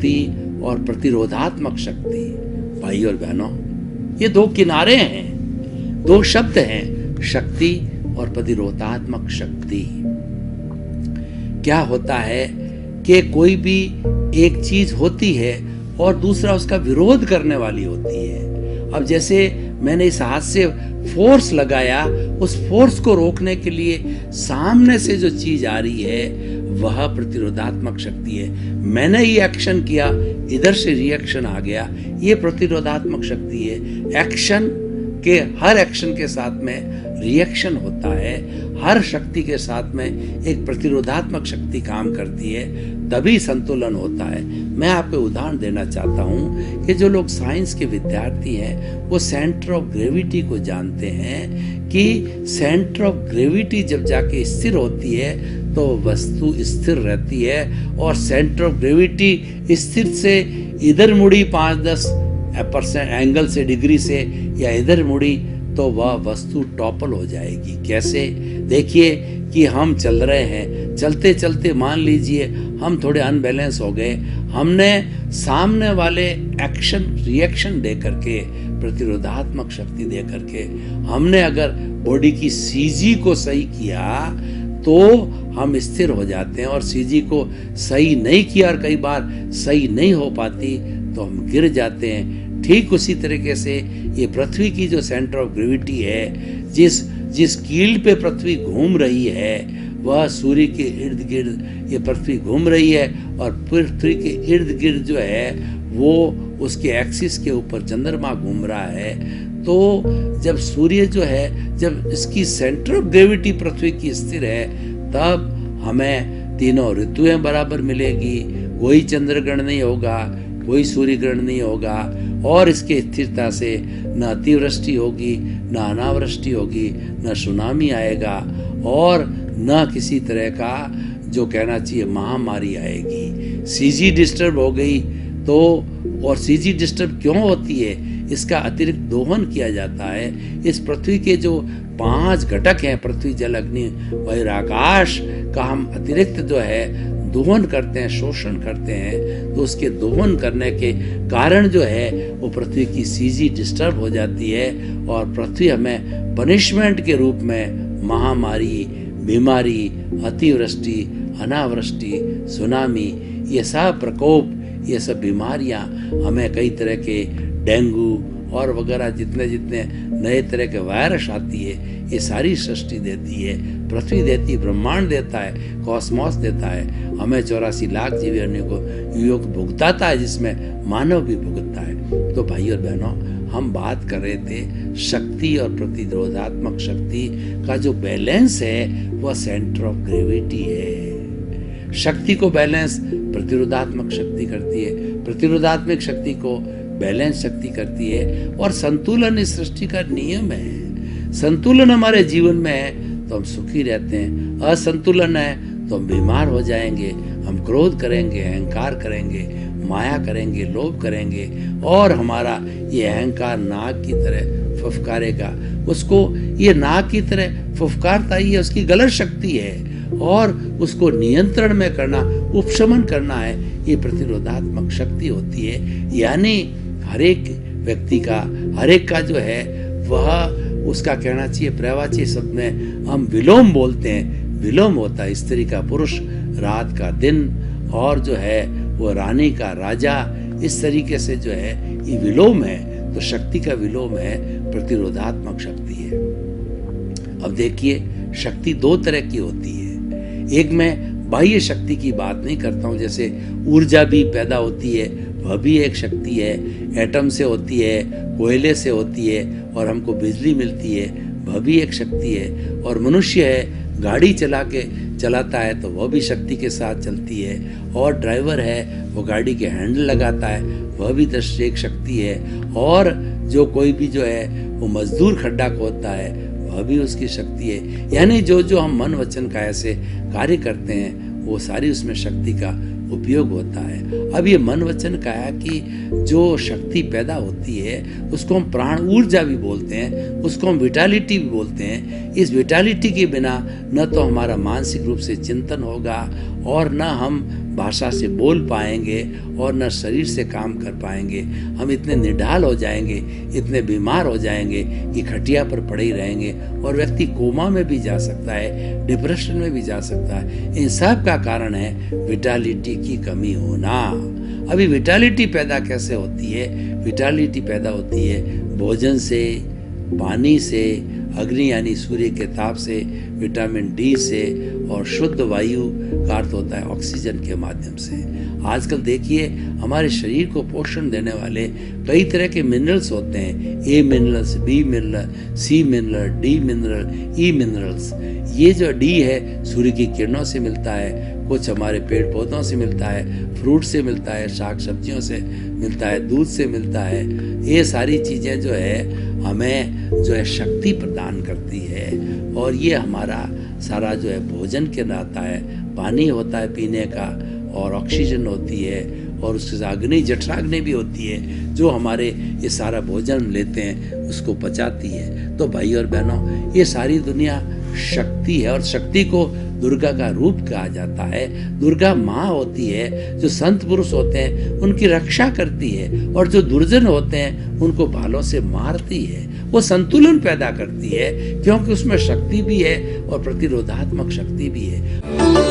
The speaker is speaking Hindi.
शक्ति और प्रतिरोधात्मक शक्ति। भाई और बहनों, ये दो किनारे हैं, दो शब्द हैं, शक्ति और प्रतिरोधात्मक शक्ति। क्या होता है कि कोई भी एक चीज होती है और दूसरा उसका विरोध करने वाली होती है। अब जैसे मैंने इस हाथ से फोर्स लगाया, उस फोर्स को रोकने के लिए सामने से जो चीज आ रही है वह प्रतिरोधात्मक शक्ति है। मैंने ये एक्शन किया, इधर से रिएक्शन आ गया, ये प्रतिरोधात्मक शक्ति है। एक्शन के हर एक्शन के साथ में रिएक्शन होता है, हर शक्ति के साथ में एक प्रतिरोधात्मक शक्ति काम करती है, तभी संतुलन होता है। मैं आपको उदाहरण देना चाहता हूँ कि जो लोग साइंस के विद्यार्थी हैं वो सेंटर ऑफ ग्रेविटी को जानते हैं कि सेंटर ऑफ ग्रेविटी जब जाके स्थिर होती है तो वस्तु स्थिर रहती है, और सेंटर ऑफ ग्रेविटी स्थिर से इधर मुड़ी 5-10% एंगल से, डिग्री से, या इधर मुड़ी तो वह वस्तु टॉपल हो जाएगी। कैसे? देखिए कि हम चल रहे हैं, चलते चलते मान लीजिए हम थोड़े अनबैलेंस हो गए, हमने सामने वाले एक्शन रिएक्शन दे करके, प्रतिरोधात्मक शक्ति दे करके हमने अगर बॉडी की सीजी को सही किया तो हम स्थिर हो जाते हैं, और सीजी को सही नहीं किया और कई बार सही नहीं हो पाती तो हम गिर जाते हैं। ठीक उसी तरीके से ये पृथ्वी की जो सेंटर ऑफ ग्रेविटी है, जिस कील पे पृथ्वी घूम रही है वह सूर्य के इर्द गिर्द ये पृथ्वी घूम रही है, और पृथ्वी के इर्द गिर्द जो है वो उसके एक्सिस के ऊपर चंद्रमा घूम रहा है। तो जब सूर्य जो है, जब इसकी सेंटर ऑफ ग्रेविटी पृथ्वी की स्थिर है, तब हमें तीनों ऋतुएं बराबर मिलेगी, कोई चंद्र ग्रहण नहीं होगा, कोई सूर्य ग्रहण नहीं होगा, और इसके स्थिरता से न अतिवृष्टि होगी, न अनावृष्टि होगी, न सुनामी आएगा, और न किसी तरह का जो कहना चाहिए महामारी आएगी। सीजी डिस्टर्ब हो गई तो, और सीजी डिस्टर्ब क्यों होती है? इसका अतिरिक्त दोहन किया जाता है। इस पृथ्वी के जो 5 घटक हैं, पृथ्वी, जल, अग्नि, वायु, आकाश का हम अतिरिक्त जो है दोहन करते हैं, शोषण करते हैं, तो उसके दोहन करने के कारण जो है वो पृथ्वी की सीजी डिस्टर्ब हो जाती है, और पृथ्वी हमें पनिशमेंट के रूप में महामारी, बीमारी, अतिवृष्टि, अनावृष्टि, सुनामी, ये सब प्रकोप, ये सब बीमारियां हमें कई तरह के डेंगू और वगैरह जितने नए तरह के वायरस आती है, ये सारी सृष्टि देती है, पृथ्वी देती है, ब्रह्मांड देता है, कॉस्मॉस देता है, हमें 84 लाख जीवों को योग भुगताता है, जिसमें मानव भी भुगतता है। तो भाई और बहनों, हम बात कर रहे थे शक्ति और प्रतिरोधात्मक शक्ति का जो बैलेंस है वह सेंटर ऑफ ग्रेविटी है। शक्ति को बैलेंस प्रतिरोधात्मक शक्ति करती है, प्रतिरोधात्मक शक्ति को बैलेंस शक्ति करती है, और संतुलन इस सृष्टि का नियम है। संतुलन हमारे जीवन में है तो हम सुखी रहते हैं, असंतुलन है तो हम बीमार हो जाएंगे, हम क्रोध करेंगे, अहंकार करेंगे, माया करेंगे, लोभ करेंगे, और हमारा ये अहंकार नाग की तरह फुफकारेगा। उसको ये नाग की तरह फुफकारता ही है, उसकी गलत शक्ति है, और उसको नियंत्रण में करना, उपशमन करना है, ये प्रतिरोधात्मक शक्ति होती है। यानी हर एक व्यक्ति का, हर एक का जो है वह, उसका कहना चाहिए प्रवाची शब्द में हम विलोम बोलते हैं, विलोम होता है, स्त्री का पुरुष, रात का दिन, और जो है वो रानी का राजा, इस तरीके से जो है ये विलोम है। तो शक्ति का विलोम है, प्रतिरोधात्मक शक्ति है। अब देखिए, शक्ति 2 तरह की होती है। एक मैं बाह्य शक्ति की बात नहीं करता हूँ, जैसे ऊर्जा भी पैदा होती है, वह भी एक शक्ति है, एटम से होती है, कोयले से होती है, और हमको बिजली मिलती है, वह भी एक शक्ति है। और मनुष्य है, गाड़ी चलाता है तो वह भी शक्ति के साथ चलती है, और ड्राइवर है वो गाड़ी के हैंडल लगाता है, वह भी दृष्टि एक शक्ति है, और जो कोई भी जो है वो मजदूर खड्डा खोदता है वह भी उसकी शक्ति है। यानी जो हम मन वचन काया से कार्य करते हैं वो सारी उसमें शक्ति का उपयोग होता है। अब ये मन वचन काया की जो शक्ति पैदा होती है उसको हम प्राण ऊर्जा भी बोलते हैं, उसको हम विटालिटी भी बोलते हैं। इस विटालिटी के बिना न तो हमारा मानसिक रूप से चिंतन होगा, और न हम भाषा से बोल पाएंगे और न शरीर से काम कर पाएंगे। हम इतने निढाल हो जाएंगे, इतने बीमार हो जाएंगे कि खटिया पर पड़े ही रहेंगे और व्यक्ति कोमा में भी जा सकता है, डिप्रेशन में भी जा सकता है। इन सब का कारण है विटालिटी की कमी होना। अभी विटालिटी पैदा कैसे होती है? विटालिटी पैदा होती है भोजन से, पानी से, अग्नि यानी सूर्य के ताप से, विटामिन डी से और शुद्ध वायु का अर्थ होता है ऑक्सीजन के माध्यम से। आजकल देखिए हमारे शरीर को पोषण देने वाले कई तरह के मिनरल्स होते हैं, ए मिनरल्स, बी मिनरल, सी मिनरल, डी मिनरल, ई मिनरल्स। ये जो डी है सूर्य की किरणों से मिलता है, कुछ हमारे पेड़ पौधों से मिलता है, फ्रूट से मिलता है, शाक सब्जियों से मिलता है, दूध से मिलता है। ये सारी चीज़ें जो है हमें जो है शक्ति प्रदान करती है और ये हमारा सारा जो है भोजन के रहता है, पानी होता है पीने का और ऑक्सीजन होती है और उसके साथ अग्नि, जठराग्नि भी होती है जो हमारे ये सारा भोजन लेते हैं उसको पचाती है। तो भाई और बहनों, ये सारी दुनिया शक्ति है और शक्ति को दुर्गा का रूप कहा जाता है। दुर्गा माँ होती है, जो संत पुरुष होते हैं उनकी रक्षा करती है और जो दुर्जन होते हैं उनको भालों से मारती है। वो संतुलन पैदा करती है क्योंकि उसमें शक्ति भी है और प्रतिरोधात्मक शक्ति भी है।